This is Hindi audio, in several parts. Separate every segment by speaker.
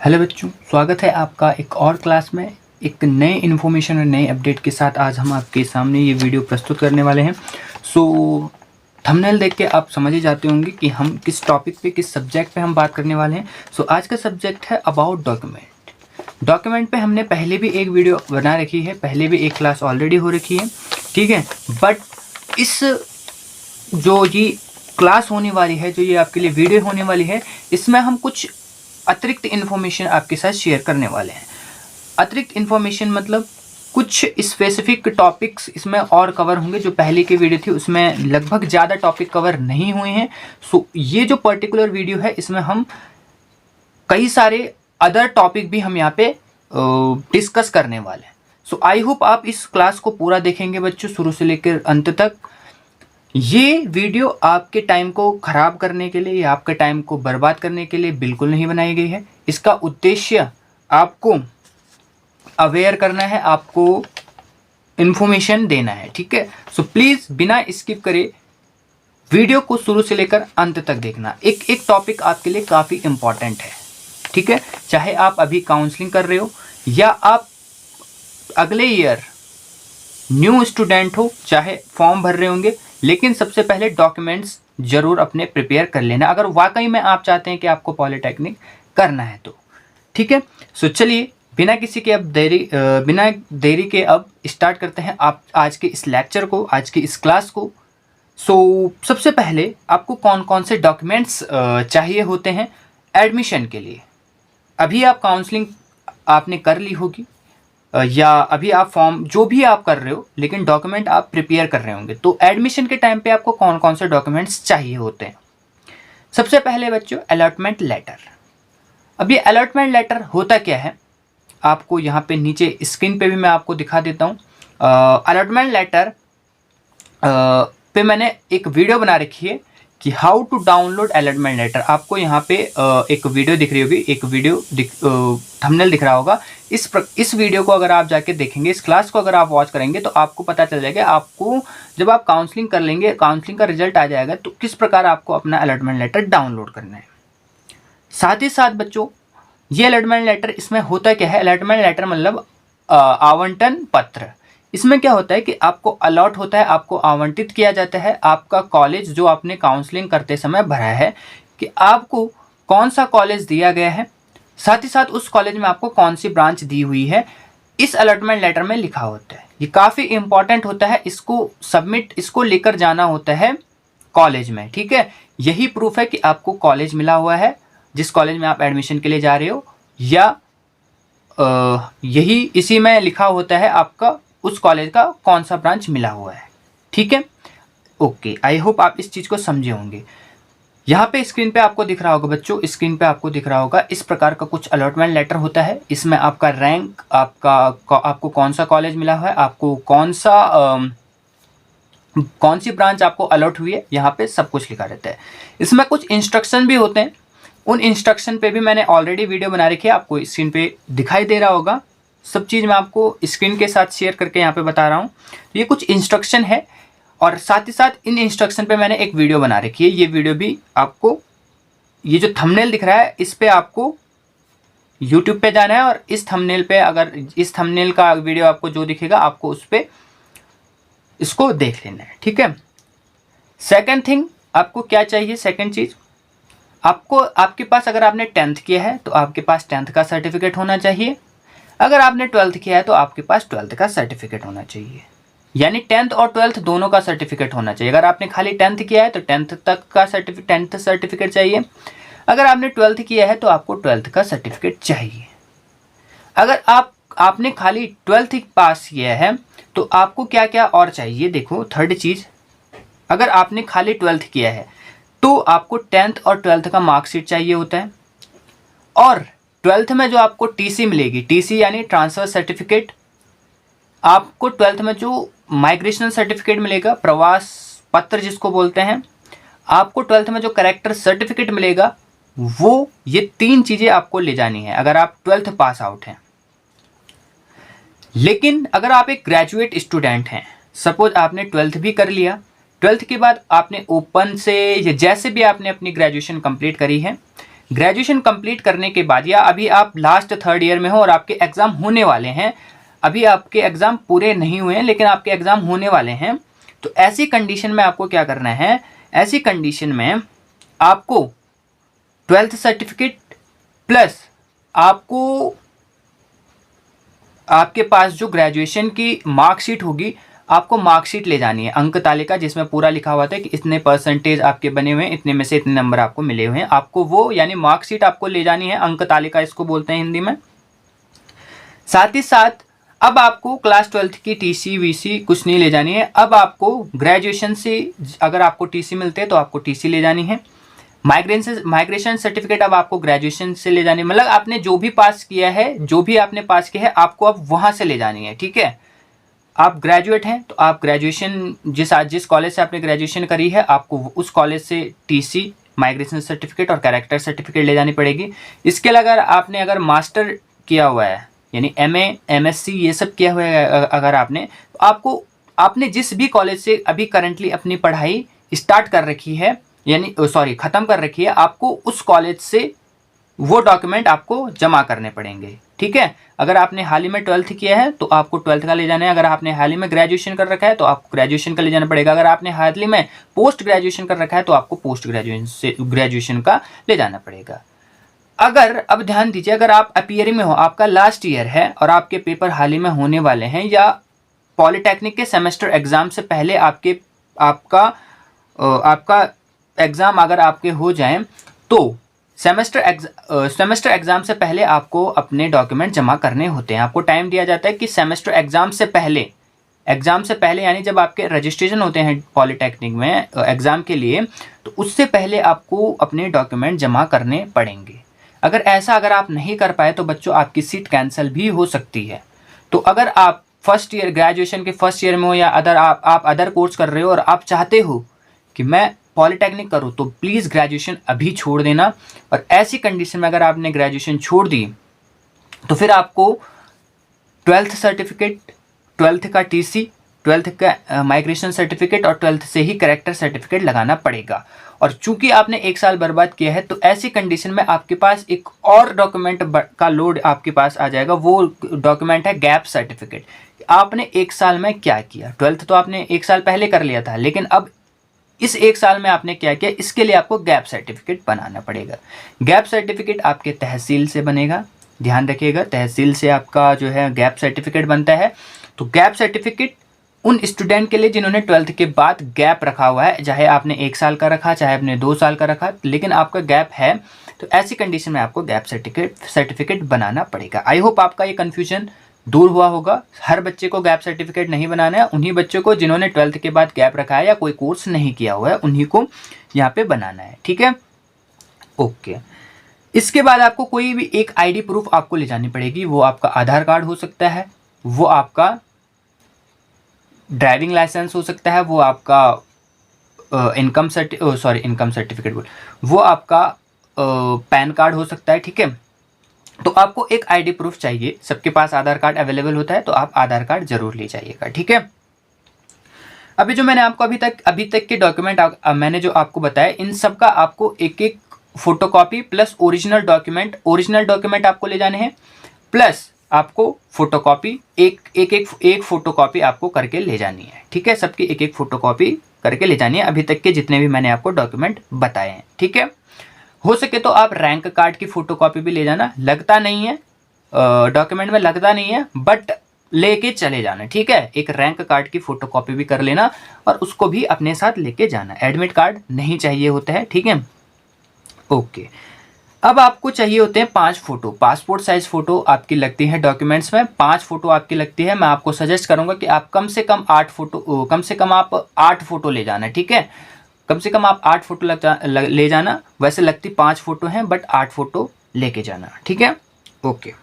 Speaker 1: हेलो बच्चों, स्वागत है आपका एक और क्लास में। एक नए इन्फॉर्मेशन और नए अपडेट के साथ आज हम आपके सामने ये वीडियो प्रस्तुत करने वाले हैं। थंबनेल देख के आप समझ ही जाते होंगे कि हम किस टॉपिक पे, किस सब्जेक्ट पे हम बात करने वाले हैं। आज का सब्जेक्ट है अबाउट डॉक्यूमेंट। डॉक्यूमेंट पे हमने पहले भी एक वीडियो बना रखी है, पहले भी एक क्लास ऑलरेडी हो रखी है, ठीक है। बट इस जो ये क्लास होने वाली है, जो ये आपके लिए वीडियो होने वाली है, इसमें हम कुछ अतिरिक्त इन्फॉर्मेशन आपके साथ शेयर करने वाले हैं। अतिरिक्त इन्फॉर्मेशन मतलब कुछ स्पेसिफिक टॉपिक्स इसमें और कवर होंगे। जो पहले की वीडियो थी उसमें लगभग ज़्यादा टॉपिक कवर नहीं हुए हैं। ये जो पर्टिकुलर वीडियो है इसमें हम कई सारे अदर टॉपिक भी हम यहाँ पे डिस्कस करने वाले हैं। आई होप आप इस क्लास को पूरा देखेंगे बच्चों, शुरू से लेकर अंत तक। ये वीडियो आपके टाइम को ख़राब करने के लिए या आपके टाइम को बर्बाद करने के लिए बिल्कुल नहीं बनाई गई है। इसका उद्देश्य आपको अवेयर करना है, आपको इन्फॉर्मेशन देना है, ठीक है। प्लीज़ बिना स्किप करे वीडियो को शुरू से लेकर अंत तक देखना। एक टॉपिक आपके लिए काफ़ी इम्पॉर्टेंट है, ठीक है। चाहे आप अभी काउंसलिंग कर रहे हो या आप अगले ईयर न्यू स्टूडेंट हो, चाहे फॉर्म भर रहे होंगे, लेकिन सबसे पहले डॉक्यूमेंट्स जरूर अपने प्रिपेयर कर लेना अगर वाकई में आप चाहते हैं कि आपको पॉलिटेक्निक करना है तो, ठीक है। चलिए बिना देरी के अब स्टार्ट करते हैं आप आज के इस लेक्चर को, आज की इस क्लास को। सबसे पहले आपको कौन कौन से डॉक्यूमेंट्स चाहिए होते हैं एडमिशन के लिए। अभी आप काउंसलिंग आपने कर ली होगी या अभी आप फॉर्म जो भी आप कर रहे हो, लेकिन डॉक्यूमेंट आप प्रिपेयर कर रहे होंगे, तो एडमिशन के टाइम पे आपको कौन कौन से डॉक्यूमेंट्स चाहिए होते हैं। सबसे पहले बच्चों अलॉटमेंट लेटर। अब ये अलॉटमेंट लेटर होता क्या है, आपको यहाँ पे नीचे स्क्रीन पे भी मैं आपको दिखा देता हूँ। अलॉटमेंट लेटर पे मैंने एक वीडियो बना रखी है कि how to download allotment letter. आपको यहाँ पे एक वीडियो दिख रही होगी, एक वीडियो थंबनेल दिख रहा होगा। इस वीडियो को अगर आप जाके देखेंगे, इस क्लास को अगर आप वॉच करेंगे, तो आपको पता चल जाएगा आपको जब आप काउंसलिंग कर लेंगे, काउंसलिंग का रिजल्ट आ जाएगा, तो किस प्रकार आपको अपना अलॉटमेंट लेटर डाउनलोड करना है। साथ ही साथ बच्चों ये अलॉटमेंट लेटर, इसमें होता क्या है, अलॉटमेंट लेटर मतलब आवंटन पत्र। इसमें क्या होता है कि आपको अलॉट होता है, आपको आवंटित किया जाता है आपका कॉलेज जो आपने काउंसलिंग करते समय भरा है, कि आपको कौन सा कॉलेज दिया गया है, साथ ही साथ उस कॉलेज में आपको कौन सी ब्रांच दी हुई है, इस अलॉटमेंट लेटर में लिखा होता है। ये काफ़ी इंपॉर्टेंट होता है, इसको लेकर जाना होता है कॉलेज में, ठीक है। यही प्रूफ है कि आपको कॉलेज मिला हुआ है, जिस कॉलेज में आप एडमिशन के लिए जा रहे हो, या इसी में लिखा होता है आपका उस कॉलेज का कौन सा ब्रांच मिला हुआ है, ठीक है। ओके, आई होप आप इस चीज़ को समझे होंगे। यहाँ पे स्क्रीन पे आपको दिख रहा होगा बच्चों, स्क्रीन पे आपको दिख रहा होगा इस प्रकार का कुछ अलॉटमेंट लेटर होता है। इसमें आपका रैंक, आपको कौन सा कॉलेज मिला हुआ है, आपको कौन सी ब्रांच आपको अलॉट हुई है, यहाँ पे सब कुछ लिखा रहता है। इसमें कुछ इंस्ट्रक्शन भी होते हैं, उन इंस्ट्रक्शन पे भी मैंने ऑलरेडी वीडियो बना रखी है, आपको स्क्रीन पे दिखाई दे रहा होगा। सब चीज़ मैं आपको स्क्रीन के साथ शेयर करके यहाँ पे बता रहा हूँ। ये कुछ इंस्ट्रक्शन है और साथ ही साथ इन इंस्ट्रक्शन पे मैंने एक वीडियो बना रखी है। ये वीडियो भी आपको, ये जो थंबनेल दिख रहा है, इस पे आपको यूट्यूब पे जाना है और इस थंबनेल पे, अगर इस थंबनेल का वीडियो आपको जो दिखेगा, आपको उस पर इसको देख लेना है, ठीक है। सेकेंड थिंग आपको क्या चाहिए, सेकेंड चीज़ आपको, आपके पास अगर आपने 10th किया है तो आपके पास 10th का सर्टिफिकेट होना चाहिए। अगर आपने 12th किया है तो आपके पास 12th का सर्टिफिकेट होना चाहिए, यानी 10th और 12th दोनों का सर्टिफिकेट होना चाहिए। अगर आपने खाली 10th किया है तो 10th तक का 10th सर्टिफिकेट चाहिए। अगर आपने 12th किया है तो आपको 12th का सर्टिफिकेट चाहिए। अगर आपने खाली 12th पास किया है तो आपको क्या क्या और चाहिए, देखो थर्ड चीज़, अगर आपने खाली 12th किया है तो आपको 10th और 12th का मार्कशीट चाहिए होता है। और 12th में जो आपको टीसी मिलेगी, टीसी यानी ट्रांसफ़र सर्टिफिकेट, आपको 12th में जो माइग्रेशन सर्टिफिकेट मिलेगा, प्रवास पत्र जिसको बोलते हैं, आपको 12th में जो कैरेक्टर सर्टिफिकेट मिलेगा, वो ये 3 चीज़ें आपको ले जानी है अगर आप 12th पास आउट हैं। लेकिन अगर आप एक ग्रेजुएट स्टूडेंट हैं, सपोज आपने 12th भी कर लिया, 12th के बाद आपने ओपन से या जैसे भी आपने अपनी ग्रेजुएशन कंप्लीट करी है, ग्रेजुएशन कंप्लीट करने के बाद या अभी आप लास्ट 3rd ईयर में हो और आपके एग्ज़ाम होने वाले हैं, अभी आपके एग्ज़ाम पूरे नहीं हुए हैं लेकिन आपके एग्ज़ाम होने वाले हैं, तो ऐसी कंडीशन में आपको क्या करना है, ऐसी कंडीशन में आपको 12th सर्टिफिकेट प्लस आपको आपके पास जो ग्रेजुएशन की मार्कशीट होगी, आपको मार्कशीट ले जानी है, अंक तालिका जिसमें पूरा लिखा हुआ था कि इतने परसेंटेज आपके बने हुए हैं, इतने में से इतने नंबर आपको मिले हुए हैं, आपको वो यानी मार्कशीट आपको ले जानी है, अंक तालिका इसको बोलते हैं हिंदी में। साथ ही साथ अब आपको क्लास 12th की टीसी वीसी कुछ नहीं ले जानी है, अब आपको ग्रेजुएशन से अगर आपको टीसी मिलते हैं तो आपको टीसी ले जानी है। माइग्रेशन सर्टिफिकेट अब आपको ग्रेजुएशन से ले जानी है, मतलब आपने जो भी पास किया है, जो भी आपने पास किया है आपको अब वहाँ से ले जानी है, ठीक है। आप ग्रेजुएट हैं तो आप ग्रेजुएशन जिस कॉलेज से आपने ग्रेजुएशन करी है आपको उस कॉलेज से टीसी, माइग्रेशन सर्टिफिकेट और कैरेक्टर सर्टिफिकेट ले जानी पड़ेगी। इसके अलावा आपने अगर मास्टर किया हुआ है यानी MA MSc ये सब किया हुआ है अगर आपने, तो आपको आपने जिस भी कॉलेज से अभी करंटली अपनी पढ़ाई स्टार्ट कर रखी है यानी ख़त्म कर रखी है, आपको उस कॉलेज से वो डॉक्यूमेंट आपको जमा करने पड़ेंगे, ठीक है। अगर आपने हाल ही में 12th किया है तो आपको 12th का ले जाना है, अगर आपने हाल ही में ग्रेजुएशन कर रखा है तो आपको ग्रेजुएशन का ले जाना पड़ेगा, अगर आपने हाल ही में पोस्ट ग्रेजुएशन कर रखा है तो आपको पोस्ट ग्रेजुएशन का ले जाना पड़ेगा। अगर अब ध्यान दीजिए, अगर आप अपीयरिंग में हो, आपका लास्ट ईयर है और आपके पेपर हाल ही में होने वाले हैं या पॉलिटेक्निक के सेमेस्टर एग्ज़ाम से पहले आपका एग्ज़ाम अगर आपके हो जाएं तो सेमेस्टर एग्ज़ाम से पहले आपको अपने डॉक्यूमेंट जमा करने होते हैं। आपको टाइम दिया जाता है कि सेमेस्टर एग्ज़ाम से पहले यानी जब आपके रजिस्ट्रेशन होते हैं पॉलिटेक्निक में एग्ज़ाम के लिए, तो उससे पहले आपको अपने डॉक्यूमेंट जमा करने पड़ेंगे। अगर आप नहीं कर पाए तो बच्चों आपकी सीट कैंसिल भी हो सकती है। तो अगर आप फर्स्ट ईयर ग्रेजुएशन के फर्स्ट ईयर में हो या आप अदर कोर्स कर रहे हो और आप चाहते हो कि मैं पॉलिटेक्निक करूँ, तो प्लीज़ ग्रेजुएशन अभी छोड़ देना। और ऐसी कंडीशन में अगर आपने ग्रेजुएशन छोड़ दी तो फिर आपको 12th सर्टिफिकेट, 12th का टीसी, 12th का माइग्रेशन सर्टिफिकेट और 12th से ही कैरेक्टर सर्टिफिकेट लगाना पड़ेगा। और चूंकि आपने 1 साल बर्बाद किया है तो ऐसी कंडीशन में आपके पास एक और डॉक्यूमेंट का लोड आपके पास आ जाएगा, वो डॉक्यूमेंट है गैप सर्टिफिकेट। आपने 1 साल में क्या किया, 12th तो आपने 1 साल पहले कर लिया था, लेकिन अब इस 1 साल में आपने क्या किया, इसके लिए आपको गैप सर्टिफिकेट बनाना पड़ेगा। गैप सर्टिफिकेट आपके तहसील से बनेगा, ध्यान रखिएगा, तहसील से आपका जो है गैप सर्टिफिकेट बनता है। तो गैप सर्टिफिकेट उन स्टूडेंट के लिए जिन्होंने 12th के बाद गैप रखा हुआ है, चाहे आपने 1 साल का रखा, चाहे आपने 2 साल का रखा, लेकिन आपका गैप है, तो ऐसी कंडीशन में आपको गैप सर्टिफिकेट बनाना पड़ेगा। आई होप आपका ये कन्फ्यूजन दूर हुआ होगा। हर बच्चे को गैप सर्टिफिकेट नहीं बनाना है, उन्हीं बच्चों को जिन्होंने 12th के बाद गैप रखा है या कोई कोर्स नहीं किया हुआ है उन्हीं को यहाँ पे बनाना है, ठीक है, ओके। इसके बाद आपको कोई भी एक आईडी प्रूफ आपको ले जानी पड़ेगी। वो आपका आधार कार्ड हो सकता है, वो आपका ड्राइविंग लाइसेंस हो सकता है, वो आपका इनकम सर्टिफिकेट वो आपका पैन कार्ड हो सकता है, ठीक है। तो आपको एक आईडी प्रूफ चाहिए। सबके पास आधार कार्ड अवेलेबल होता है तो आप आधार कार्ड जरूर ले जाइएगा, ठीक है। अभी जो मैंने आपको अभी तक के डॉक्यूमेंट मैंने जो आपको बताया, इन सब का आपको एक फोटोकॉपी प्लस ओरिजिनल डॉक्यूमेंट आपको ले जाने हैं, प्लस आपको फोटोकॉपी एक फोटोकॉपी आपको करके ले जानी है, ठीक है। सबकी एक फोटोकॉपी करके ले जानी है, अभी तक के जितने भी मैंने आपको डॉक्यूमेंट बताए हैं, ठीक है। हो सके तो आप रैंक कार्ड की फोटोकॉपी भी ले जाना, लगता नहीं है डॉक्यूमेंट में, लगता नहीं है, बट लेके चले जाना, ठीक है। एक रैंक कार्ड की फोटोकॉपी भी कर लेना और उसको भी अपने साथ लेके जाना। एडमिट कार्ड नहीं चाहिए होता है, ठीक है, ओके। अब आपको चाहिए होते हैं 5 फोटो, पासपोर्ट साइज फोटो आपकी लगती है डॉक्यूमेंट्स में, 5 फोटो आपकी लगती है। मैं आपको सजेस्ट करूंगा कि आप कम से कम 8 फोटो ले जाना, ठीक है। कम से कम आप 8 फोटो ले जाना, वैसे लगती 5 फोटो हैं बट 8 फोटो लेके जाना, ठीक है, ओके।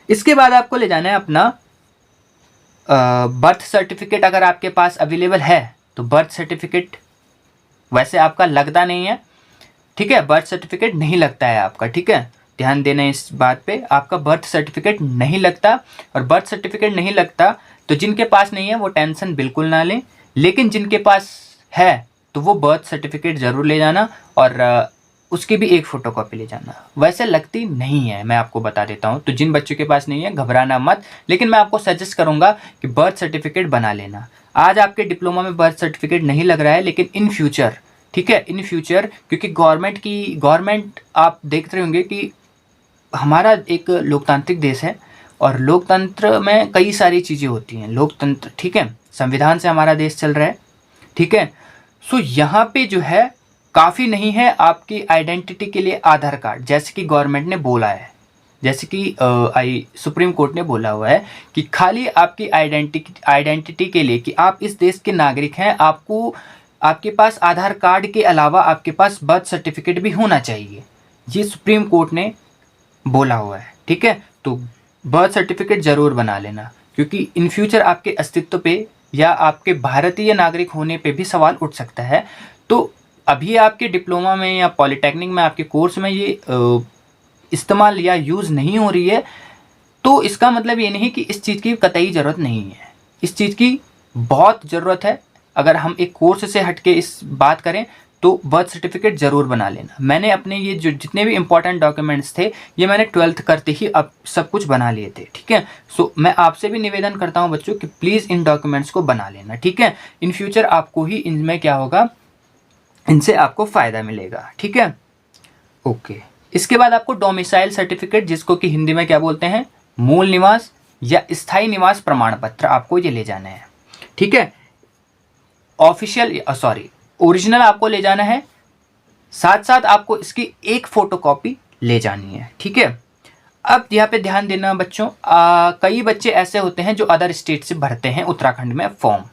Speaker 1: इसके बाद आपको ले जाना है अपना बर्थ सर्टिफिकेट। अगर आपके पास अवेलेबल है तो बर्थ सर्टिफिकेट, वैसे आपका लगता नहीं है, ठीक है, बर्थ सर्टिफिकेट नहीं लगता है आपका, ठीक है, ध्यान देना इस बात पे, आपका बर्थ सर्टिफिकेट नहीं लगता। और बर्थ सर्टिफिकेट नहीं लगता तो जिनके पास नहीं है वो टेंशन बिल्कुल ना लें, लेकिन जिनके पास है तो वो बर्थ सर्टिफिकेट ज़रूर ले जाना। और उसकी भी एक फ़ोटोकॉपी ले जाना। वैसे लगती नहीं है, मैं आपको बता देता हूँ। तो जिन बच्चों के पास नहीं है घबराना मत, लेकिन मैं आपको सजेस्ट करूँगा कि बर्थ सर्टिफिकेट बना लेना। आज आपके डिप्लोमा में बर्थ सर्टिफिकेट नहीं लग रहा है, लेकिन इन फ्यूचर, ठीक है, इन फ्यूचर, क्योंकि गवर्नमेंट आप देखते होंगे कि हमारा एक लोकतांत्रिक देश है और लोकतंत्र में कई सारी चीज़ें होती हैं। लोकतंत्र, ठीक है, संविधान से हमारा देश चल रहा है, ठीक है। सो यहाँ पे जो है काफ़ी नहीं है आपकी आइडेंटिटी के लिए आधार कार्ड, जैसे कि गवर्नमेंट ने बोला है, जैसे कि सुप्रीम कोर्ट ने बोला हुआ है कि खाली आपकी आइडेंटिटी के लिए कि आप इस देश के नागरिक हैं, आपके पास आधार कार्ड के अलावा आपके पास बर्थ सर्टिफिकेट भी होना चाहिए। ये सुप्रीम कोर्ट ने बोला हुआ है, ठीक है। तो बर्थ सर्टिफिकेट ज़रूर बना लेना, क्योंकि इन फ्यूचर आपके अस्तित्व पे या आपके भारतीय नागरिक होने पे भी सवाल उठ सकता है। तो अभी आपके डिप्लोमा में या पॉलिटेक्निक में आपके कोर्स में ये इस्तेमाल या यूज़ नहीं हो रही है, तो इसका मतलब ये नहीं कि इस चीज़ की कतई ज़रूरत नहीं है। इस चीज़ की बहुत ज़रूरत है। अगर हम एक कोर्स से हट के इस बात करें तो बर्थ सर्टिफिकेट ज़रूर बना लेना। मैंने अपने ये जो जितने भी इंपॉर्टेंट डॉक्यूमेंट्स थे, ये मैंने 12th करते ही अब सब कुछ बना लिए थे, ठीक है। सो मैं आपसे भी निवेदन करता हूँ बच्चों कि प्लीज़ इन डॉक्यूमेंट्स को बना लेना, ठीक है। इन फ्यूचर आपको ही इनमें क्या होगा, इनसे आपको फ़ायदा मिलेगा, ठीक है। ओके, इसके बाद आपको डोमिसाइल सर्टिफिकेट, जिसको कि हिंदी में क्या बोलते हैं, मूल निवास या स्थायी निवास प्रमाण पत्र, आपको ये ले जाना है, ठीक है। ओरिजिनल आपको ले जाना है, साथ साथ आपको इसकी एक फ़ोटोकॉपी ले जानी है, ठीक है। अब यहाँ पे ध्यान देना बच्चों, कई बच्चे ऐसे होते हैं जो अदर स्टेट से भरते हैं उत्तराखंड में फॉर्म।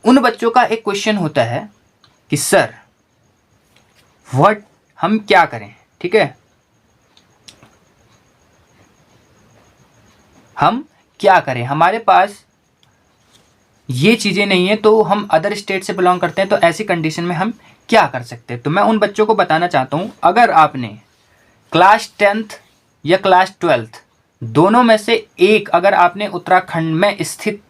Speaker 1: उन बच्चों का एक क्वेश्चन होता है कि सर हम क्या करें, ठीक है, हम क्या करें, हमारे पास ये चीज़ें नहीं है, तो हम अदर स्टेट से बिलोंग करते हैं, तो ऐसी कंडीशन में हम क्या कर सकते हैं। तो मैं उन बच्चों को बताना चाहता हूँ, अगर आपने क्लास 10th या क्लास 12th दोनों में से एक अगर आपने उत्तराखंड में स्थित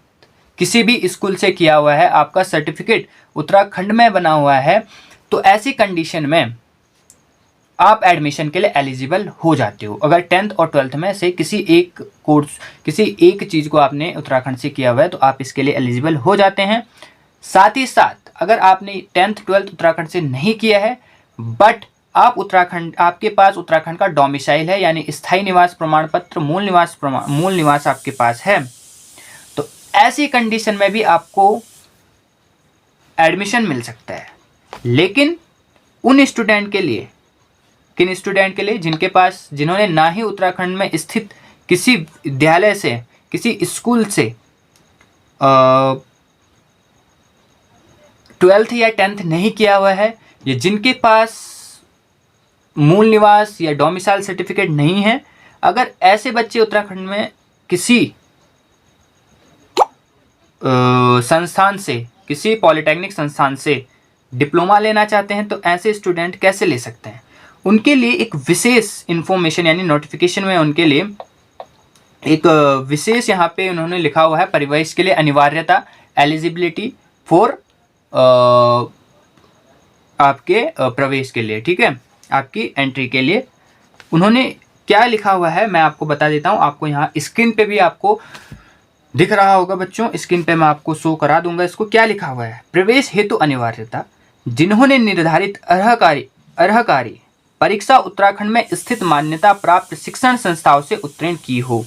Speaker 1: किसी भी स्कूल से किया हुआ है, आपका सर्टिफिकेट उत्तराखंड में बना हुआ है, तो ऐसी कंडीशन में आप एडमिशन के लिए एलिजिबल हो जाते हो। अगर 10th और 12th में से किसी एक चीज़ को आपने उत्तराखंड से किया हुआ है, तो आप इसके लिए एलिजिबल हो जाते हैं। साथ ही साथ अगर आपने 10th 12th उत्तराखंड से नहीं किया है, बट आपके पास उत्तराखंड का डोमिसाइल है, यानी स्थायी निवास प्रमाण पत्र, मूल निवास आपके पास है, तो ऐसी कंडीशन में भी आपको एडमिशन मिल सकता है। लेकिन उन स्टूडेंट के लिए, किन स्टूडेंट के लिए, जिन्होंने ना ही उत्तराखंड में स्थित किसी विद्यालय से, किसी स्कूल से 12th या 10th नहीं किया हुआ है, या जिनके पास मूल निवास या डोमिसाइल सर्टिफिकेट नहीं है, अगर ऐसे बच्चे उत्तराखंड में किसी संस्थान से, किसी पॉलिटेक्निक संस्थान से डिप्लोमा लेना चाहते हैं, तो ऐसे स्टूडेंट कैसे ले सकते हैं। उनके लिए एक विशेष इन्फॉर्मेशन, यानी नोटिफिकेशन में उनके लिए एक विशेष यहाँ पे उन्होंने लिखा हुआ है, प्रवेश के लिए अनिवार्यता, एलिजिबिलिटी फॉर आपके प्रवेश के लिए, ठीक है, आपकी एंट्री के लिए उन्होंने क्या लिखा हुआ है मैं आपको बता देता हूँ। आपको यहाँ स्क्रीन पे भी आपको दिख रहा होगा बच्चों, स्क्रीन पे मैं आपको शो करा दूंगा इसको। क्या लिखा हुआ है, प्रवेश हेतु अनिवार्यता, जिन्होंने निर्धारित अर्हकारी परीक्षा उत्तराखंड में स्थित मान्यता प्राप्त शिक्षण संस्थाओं से उत्तीर्ण की हो,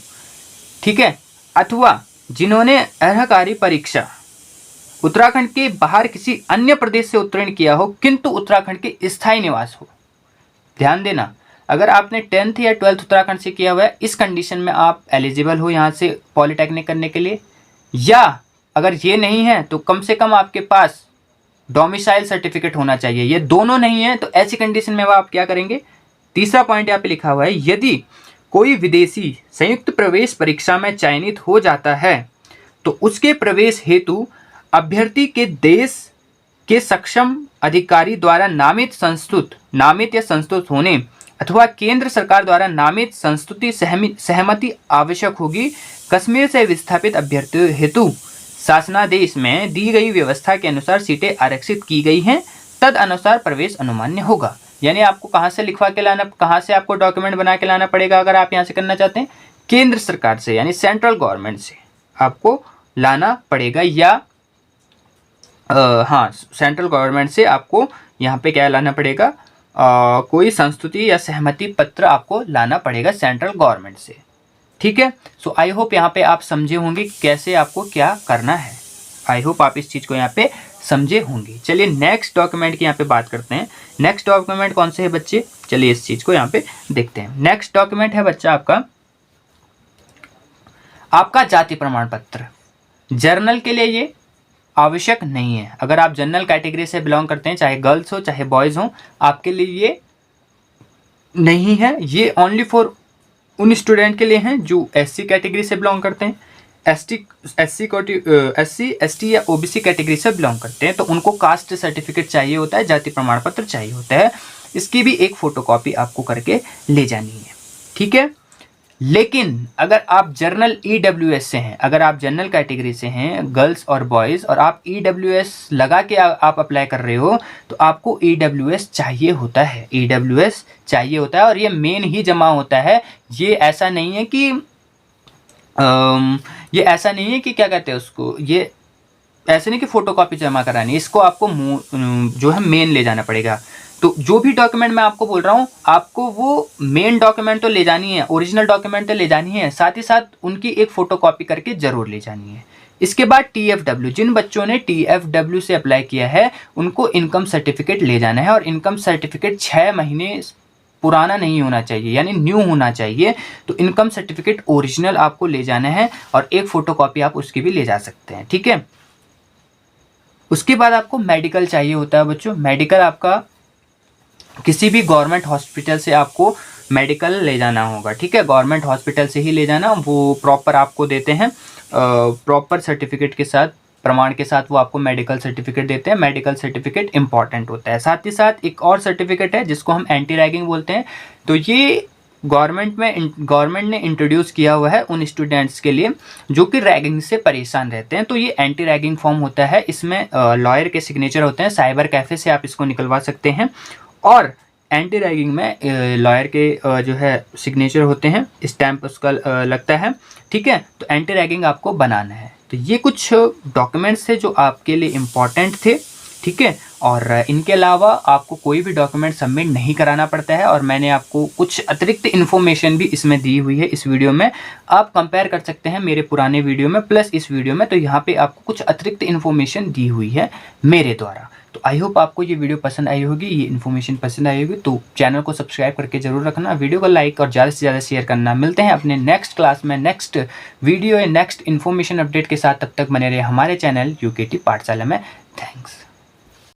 Speaker 1: ठीक है, अथवा जिन्होंने अर्हकारी परीक्षा उत्तराखंड के बाहर किसी अन्य प्रदेश से उत्तीर्ण किया हो, किंतु उत्तराखंड के स्थायी निवास हो। ध्यान देना, अगर आपने 10th या 12th उत्तराखंड से किया हुआ है, इस कंडीशन में आप एलिजिबल हो यहाँ से पॉलिटेक्निक करने के लिए। या अगर ये नहीं है तो कम से कम आपके पास डोमिसाइल सर्टिफिकेट होना चाहिए। ये दोनों नहीं है तो ऐसी कंडीशन में आप क्या करेंगे, तीसरा पॉइंट यहाँ पे लिखा हुआ है, यदि कोई विदेशी संयुक्त प्रवेश परीक्षा में चयनित हो जाता है तो उसके प्रवेश हेतु अभ्यर्थी के देश के सक्षम अधिकारी द्वारा नामित या संस्तुत होने अथवा केंद्र सरकार द्वारा नामित संस्तुति सहमति आवश्यक होगी। कश्मीर से विस्थापित अभ्यर्थियों हेतु शासनादेश में दी गई व्यवस्था के अनुसार सीटें आरक्षित की गई हैं, तद अनुसार प्रवेश अनुमान्य होगा। यानी आपको कहाँ से लिखवा के लाना, कहाँ से आपको डॉक्यूमेंट बना के लाना पड़ेगा अगर आप यहाँ से करना चाहते हैं? केंद्र सरकार से यानी सेंट्रल गवर्नमेंट से आपको लाना पड़ेगा, या हाँ सेंट्रल गवर्नमेंट से आपको यहाँ पे क्या लाना पड़ेगा, कोई संस्तुति या सहमति पत्र आपको लाना पड़ेगा सेंट्रल गवर्नमेंट से। ठीक है, सो आई होप यहाँ पे आप समझे होंगे कि कैसे आपको क्या करना है। आई होप आप इस चीज़ को यहाँ पे समझे होंगे। चलिए नेक्स्ट डॉक्यूमेंट की यहाँ पे बात करते हैं। नेक्स्ट डॉक्यूमेंट कौन से है बच्चे? चलिए इस चीज़ को यहाँ पे देखते हैं। नेक्स्ट डॉक्यूमेंट है बच्चा आपका जाति प्रमाण पत्र। जर्नल के लिए ये आवश्यक नहीं है। अगर आप जनरल कैटेगरी से बिलोंग करते हैं, चाहे गर्ल्स हो चाहे बॉयज़ हो, आपके लिए ये नहीं है। ये ओनली फॉर उन स्टूडेंट के लिए हैं जो एससी कैटेगरी से बिलोंग करते हैं, एससी एसटी या ओबीसी कैटेगरी से बिलोंग करते हैं, तो उनको कास्ट सर्टिफिकेट चाहिए होता है, जाति प्रमाण पत्र चाहिए होता है। इसकी भी एक फ़ोटोकॉपी आपको करके ले जानी है। ठीक है, लेकिन अगर आप जनरल ईडब्ल्यूएस से हैं, अगर आप जनरल कैटेगरी से हैं गर्ल्स और बॉयज़, और आप ईडब्ल्यूएस लगा के आप अप्लाई कर रहे हो, तो आपको ईडब्ल्यूएस चाहिए होता है। ईडब्ल्यूएस चाहिए होता है और ये मेन ही जमा होता है। ये ऐसा नहीं है कि क्या कहते हैं उसको, ये ऐसे नहीं कि फ़ोटोकॉपी जमा करानी, इसको आपको जो है मेन ले जाना पड़ेगा। तो जो भी डॉक्यूमेंट मैं आपको बोल रहा हूँ, आपको वो मेन डॉक्यूमेंट तो ले जानी है, ओरिजिनल डॉक्यूमेंट तो ले जानी है, साथ ही साथ उनकी एक फ़ोटोकॉपी करके ज़रूर ले जानी है। इसके बाद TFW, जिन बच्चों ने TFW से अप्लाई किया है उनको इनकम सर्टिफिकेट ले जाना है, और इनकम सर्टिफिकेट 6 महीने पुराना नहीं होना चाहिए, यानी न्यू होना चाहिए। तो इनकम सर्टिफिकेट ओरिजिनल आपको ले जाना है, और एक फ़ोटोकॉपी आप उसकी भी ले जा सकते हैं। ठीक है, उसके बाद आपको मेडिकल चाहिए होता है बच्चों। मेडिकल आपका किसी भी गवर्नमेंट हॉस्पिटल से आपको मेडिकल ले जाना होगा। ठीक है, गवर्नमेंट हॉस्पिटल से ही ले जाना, वो प्रॉपर आपको देते हैं, प्रॉपर सर्टिफिकेट के साथ, प्रमाण के साथ वो आपको मेडिकल सर्टिफिकेट देते हैं। मेडिकल सर्टिफिकेट इंपॉर्टेंट होता है। साथ ही साथ एक और सर्टिफिकेट है जिसको हम एंटी रैगिंग बोलते हैं। तो ये गवर्नमेंट ने इंट्रोड्यूस किया हुआ है उन स्टूडेंट्स के लिए जो कि रैगिंग से परेशान रहते हैं। तो ये एंटी रैगिंग फॉर्म होता है, इसमें लॉयर के सिग्नेचर होते हैं। साइबर कैफ़े से आप इसको निकलवा सकते हैं, और एंटी रैगिंग में लॉयर के जो है सिग्नेचर होते हैं, स्टैम्प उसका लगता है। ठीक है, तो एंटी रैगिंग आपको बनाना है। तो ये कुछ डॉक्यूमेंट्स थे जो आपके लिए इम्पॉर्टेंट थे। ठीक है, और इनके अलावा आपको कोई भी डॉक्यूमेंट सबमिट नहीं कराना पड़ता है, और मैंने आपको कुछ अतिरिक्त इन्फॉर्मेशन भी इसमें दी हुई है इस वीडियो में। आप कंपेयर कर सकते हैं मेरे पुराने वीडियो में प्लस इस वीडियो में। तो यहाँ पे आपको कुछ अतिरिक्त इन्फॉर्मेशन दी हुई है मेरे द्वारा। तो आई होप आपको ये वीडियो पसंद आई होगी, ये इन्फॉर्मेशन पसंद आई होगी। तो चैनल को सब्सक्राइब करके जरूर रखना, वीडियो को लाइक और ज़्यादा से ज़्यादा शेयर करना। मिलते हैं अपने नेक्स्ट क्लास में, नेक्स्ट वीडियो या नेक्स्ट इन्फॉर्मेशन अपडेट के साथ। तब तक बने रहे हमारे चैनल UKT पाठशाला में। थैंक्स।